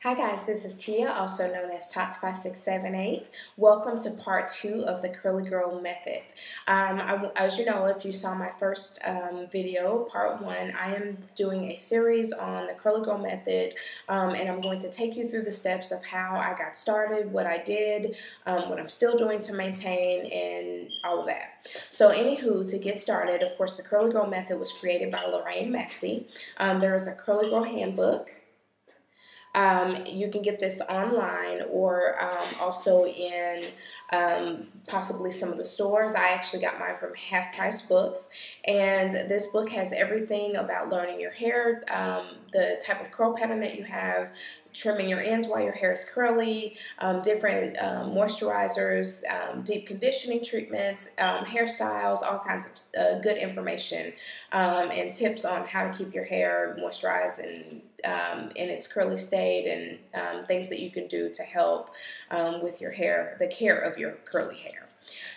Hi guys, this is Tia, also known as Tots5678. Welcome to part 2 of the Curly Girl Method. As you know, if you saw my first video, part 1, I am doing a series on the Curly Girl Method, and I'm going to take you through the steps of how I got started, what I did, what I'm still doing to maintain, and all of that. So anywho, to get started, of course, the Curly Girl Method was created by Lorraine Massey. There is a Curly Girl handbook. You can get this online or also in possibly some of the stores. I actually got mine from Half Price Books, and this book has everything about learning your hair, the type of curl pattern that you have, trimming your ends while your hair is curly, different moisturizers, deep conditioning treatments, hairstyles, all kinds of good information and tips on how to keep your hair moisturized and in its curly state, and things that you can do to help with your hair, the care of your curly hair.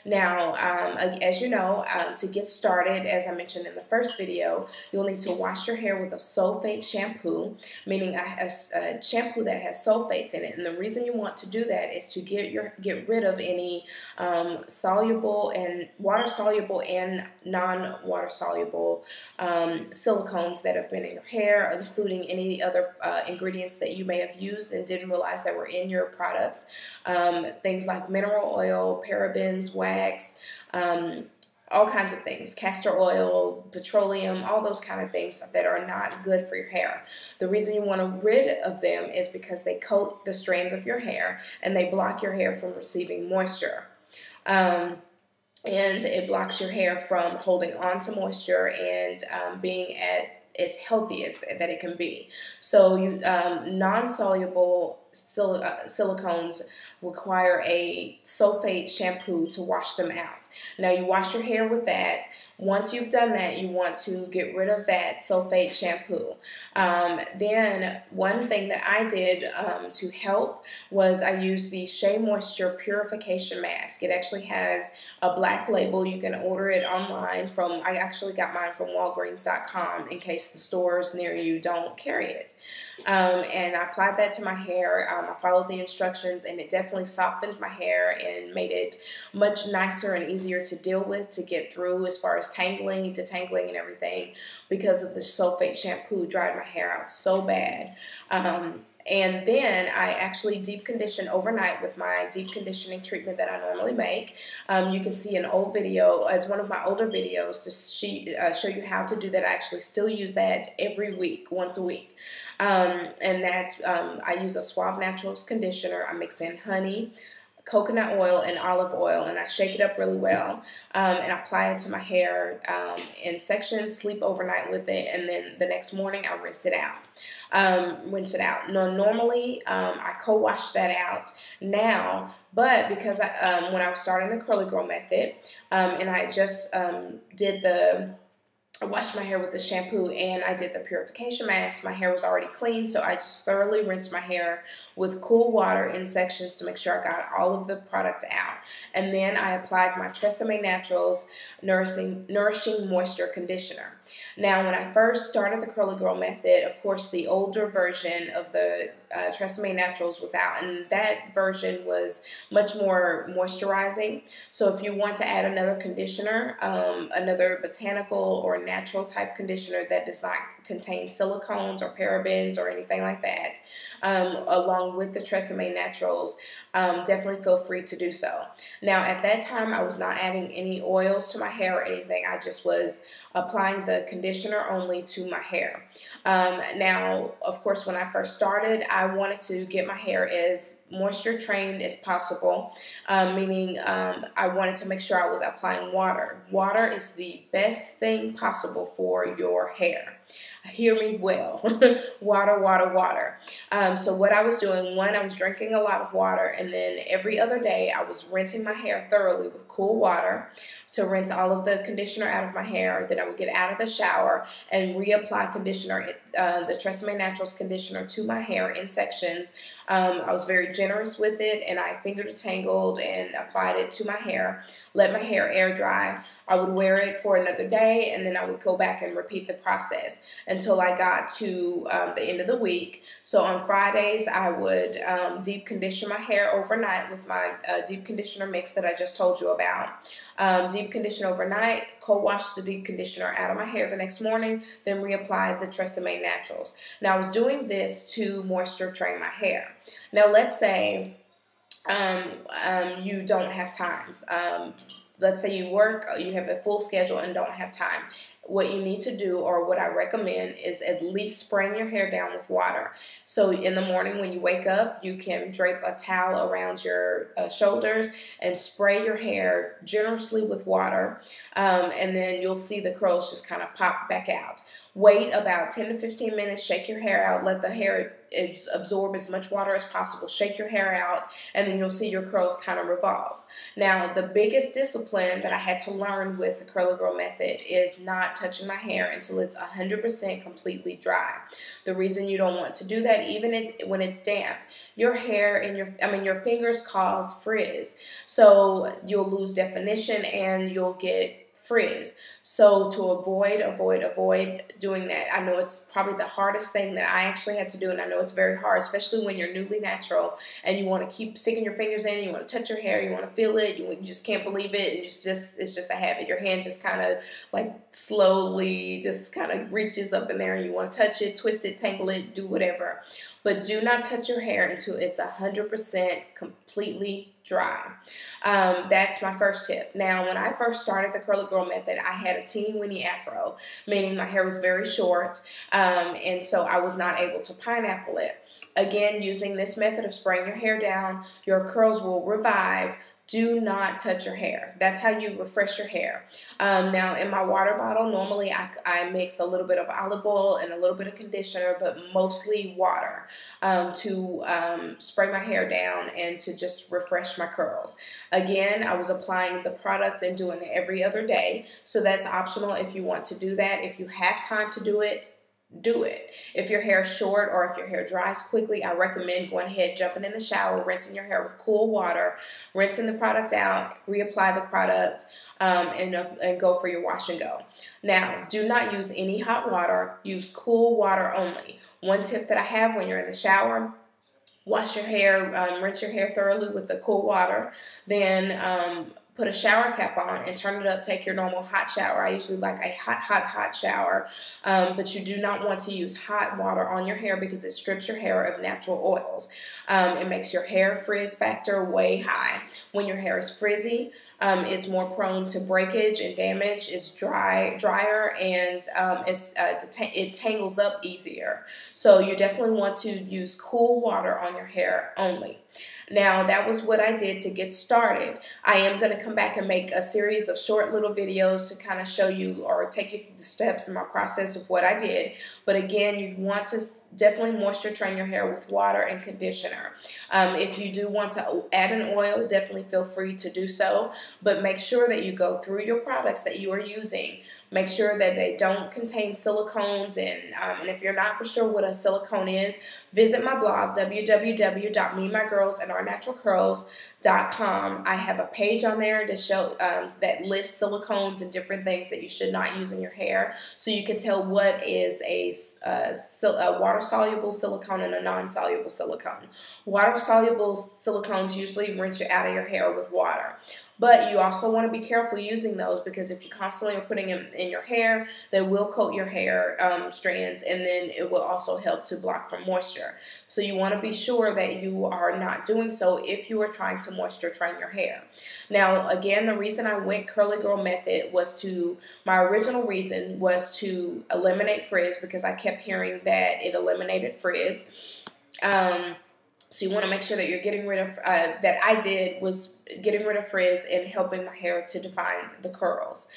Now, as you know, to get started, as I mentioned in the first video, you'll need to wash your hair with a sulfate shampoo, meaning a shampoo that has sulfates in it. And the reason you want to do that is to get rid of any soluble and water-soluble and non-water-soluble silicones that have been in your hair, including any other ingredients that you may have used and didn't realize that were in your products. Things like mineral oil, parabens, wax, all kinds of things, castor oil, petroleum, all those kind of things that are not good for your hair. The reason you want to rid of them is because they coat the strands of your hair and they block your hair from receiving moisture. And it blocks your hair from holding on to moisture and being at its healthiest that it can be. So non-soluble silicones require a sulfate shampoo to wash them out. Now you wash your hair with that. Once you've done that, you want to get rid of that sulfate shampoo. Then one thing that I did to help was I used the Shea Moisture Purification Mask. It actually has a black label. You can order it online I actually got mine from Walgreens.com in case the stores near you don't carry it. And I applied that to my hair. I followed the instructions, and it definitely softened my hair and made it much nicer and easier to deal with, to get through as far as tangling, detangling, and everything, because of the sulfate shampoo dried my hair out so bad. And then I actually deep conditioned overnight with my deep conditioning treatment that I normally make. You can see an old video. It's one of my older videos to show you how to do that. I actually still use that every week, once a week. And that's, I use a Suave Naturals conditioner. I mix in honey, coconut oil, and olive oil, and I shake it up really well, and I apply it to my hair in sections, sleep overnight with it, and then the next morning I rinse it out. Now, normally I co-wash that out now, but because when I was starting the Curly Girl Method, and I just I washed my hair with the shampoo and I did the purification mask, my hair was already clean, so I just thoroughly rinsed my hair with cool water in sections to make sure I got all of the product out. And then I applied my Tresemme Naturals Nourishing Moisture Conditioner. Now, when I first started the Curly Girl Method, of course, the older version of the Tresemme Naturals was out, and that version was much more moisturizing. So if you want to add another conditioner, another botanical or natural type conditioner that does not contain silicones or parabens or anything like that, along with the Tresemme Naturals, definitely feel free to do so. Now, at that time, I was not adding any oils to my hair or anything. I just was applying the conditioner only to my hair. Now, of course, when I first started, I wanted to get my hair as moisture trained as possible, meaning I wanted to make sure I was applying water. Water is the best thing possible for your hair. Hear me well. Water, water, water. So what I was doing, I was drinking a lot of water, and then every other day I was rinsing my hair thoroughly with cool water to rinse all of the conditioner out of my hair. Then I would get out of the shower and reapply conditioner, the Tresemme Naturals conditioner, to my hair in sections. I was very generous with it, and I finger detangled and applied it to my hair, let my hair air dry. I would wear it for another day, and then I would go back and repeat the process. process until I got to the end of the week. So on Fridays, I would deep condition my hair overnight with my deep conditioner mix that I just told you about. Deep condition overnight, cold wash the deep conditioner out of my hair the next morning, then reapply the Tresemme Naturals. Now, I was doing this to moisture train my hair. Now, let's say you don't have time. Let's say you work, you have a full schedule and don't have time. What you need to do, or what I recommend, is at least spraying your hair down with water. So in the morning when you wake up, you can drape a towel around your shoulders and spray your hair generously with water, and then you'll see the curls just kind of pop back out. Wait about 10 to 15 minutes, shake your hair out, let the hair absorb as much water as possible, shake your hair out, and then you'll see your curls kind of revolve. Now, the biggest discipline that I had to learn with the Curly Girl method is not touching my hair until it's 100% completely dry. The reason you don't want to do that, even when it's damp, your hair and your fingers cause frizz. So you'll lose definition and you'll get frizz. So to avoid doing that, I know it's probably the hardest thing that I actually had to do, and I know it's very hard, especially when you're newly natural and you want to keep sticking your fingers in, you want to touch your hair, you want to feel it, you just can't believe it, and it's just a habit. Your hand just kind of like slowly just kind of reaches up in there, and you want to touch it, twist it, tangle it, do whatever. But do not touch your hair until it's 100% completely dry. That's my first tip. Now, when I first started the Curly Girl method, I had a teeny weeny afro, meaning my hair was very short, and so I was not able to pineapple it. Again, using this method of spraying your hair down, your curls will revive. Do not touch your hair. That's how you refresh your hair. Now, in my water bottle, normally I mix a little bit of olive oil and a little bit of conditioner, but mostly water to spray my hair down and to just refresh my curls. Again, I was applying the product and doing it every other day, so that's optional if you want to do that. If you have time to do it, do it. If your hair is short or if your hair dries quickly, I recommend going ahead, jumping in the shower, rinsing your hair with cool water, rinsing the product out, reapply the product, and go for your wash and go. Now, do not use any hot water. Use cool water only. One tip that I have: when you're in the shower, wash your hair, rinse your hair thoroughly with the cool water, then put a shower cap on and turn it up. Take your normal hot shower. I usually like a hot shower, but you do not want to use hot water on your hair because it strips your hair of natural oils. It makes your hair frizz factor way high. When your hair is frizzy, it's more prone to breakage and damage. It's drier, and it tangles up easier. So you definitely want to use cool water on your hair only. Now, that was what I did to get started. I am going to come back and make a series of short little videos to kind of show you or take you through the steps in my process of what I did. But again, you want to definitely moisture train your hair with water and conditioner. If you do want to add an oil, definitely feel free to do so. But make sure that you go through your products that you are using. Make sure that they don't contain silicones, and if you're not for sure what a silicone is, visit my blog, www.memygirlsandournaturalcurls.com. I have a page on there to show that lists silicones and different things that you should not use in your hair, so you can tell what is a water-soluble silicone and a non-soluble silicone. Water-soluble silicones usually rinse you out of your hair with water. But you also want to be careful using those, because if you constantly are putting them in your hair, they will coat your hair strands, and then it will also help to block from moisture. So you want to be sure that you are not doing so if you are trying to moisture train your hair. Now, again, the reason I went Curly Girl method my original reason was to eliminate frizz, because I kept hearing that it eliminated frizz. So you want to make sure that you're getting rid of, that I did was getting rid of frizz and helping my hair to define the curls.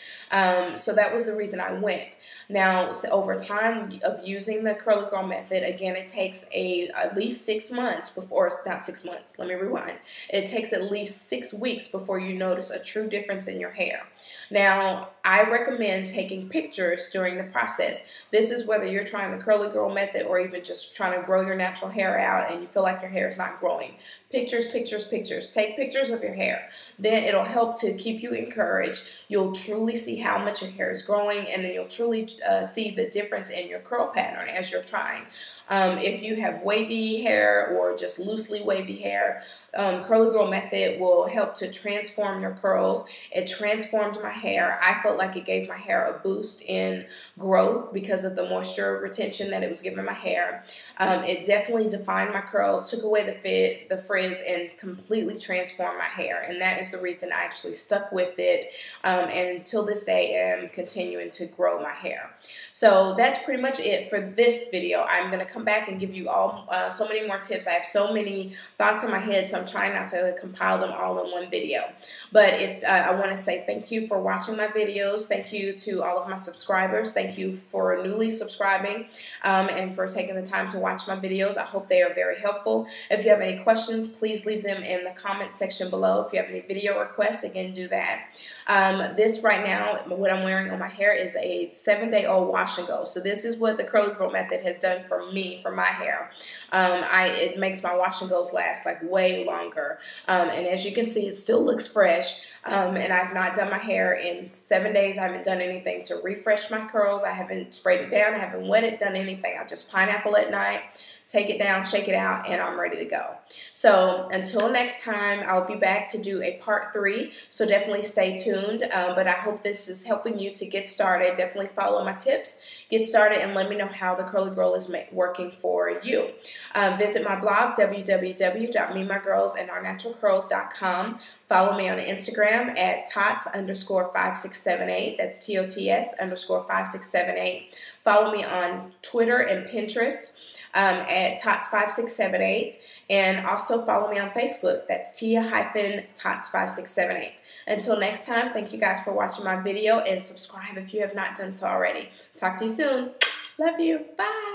So that was the reason I went. Now, so over time of using the Curly Girl method, again, it takes at least 6 months before, not 6 months, let me rewind. It takes at least 6 weeks before you notice a true difference in your hair. Now, I recommend taking pictures during the process. This is whether you're trying the curly girl method or even just trying to grow your natural hair out and you feel like your hair is not growing. Pictures, pictures, pictures. Take pictures of your hair. Then it'll help to keep you encouraged. You'll truly see how much your hair is growing, and then you'll truly see the difference in your curl pattern as you're trying. If you have wavy hair or just loosely wavy hair, Curly Girl Method will help to transform your curls. It transformed my hair. I felt like it gave my hair a boost in growth because of the moisture retention that it was giving my hair. It definitely defined my curls, took away the frizz, and completely transformed my hair. And that is the reason I actually stuck with it, and until this day am continuing to grow my hair. So that's pretty much it for this video. I'm going to come back and give you all so many more tips. I have so many thoughts in my head, so I'm trying not to compile them all in one video. But if I want to say thank you for watching my videos. Thank you to all of my subscribers. Thank you for newly subscribing and for taking the time to watch my videos. I hope they are very helpful. If you have any questions, please leave them in the comment section below. If you have any video requests, again, do that. This right now, what I'm wearing on my hair is a 7-day-old wash and go. So this is what the Curly Girl Method has done for me, for my hair. It makes my wash and goes last like way longer. And as you can see, it still looks fresh. And I've not done my hair in 7 days. I haven't done anything to refresh my curls. I haven't sprayed it down. I haven't wet it, done anything. I just pineapple at night, take it down, shake it out, and I'm ready to go. So until next time, I'll be back to do a part 3. So definitely stay tuned. But I hope this is helping you to get started. Definitely follow my tips, get started, and let me know how the Curly Girl is working for you. Visit my blog, www.memygirlsandournaturalcurls.com. Follow me on Instagram at tots_5678. That's TOTS_5678. Follow me on Twitter and Pinterest at tots5678, and also follow me on Facebook. That's Tia-tots5678. Until next time, thank you guys for watching my video, and subscribe if you have not done so already. Talk to you soon. Love you. Bye.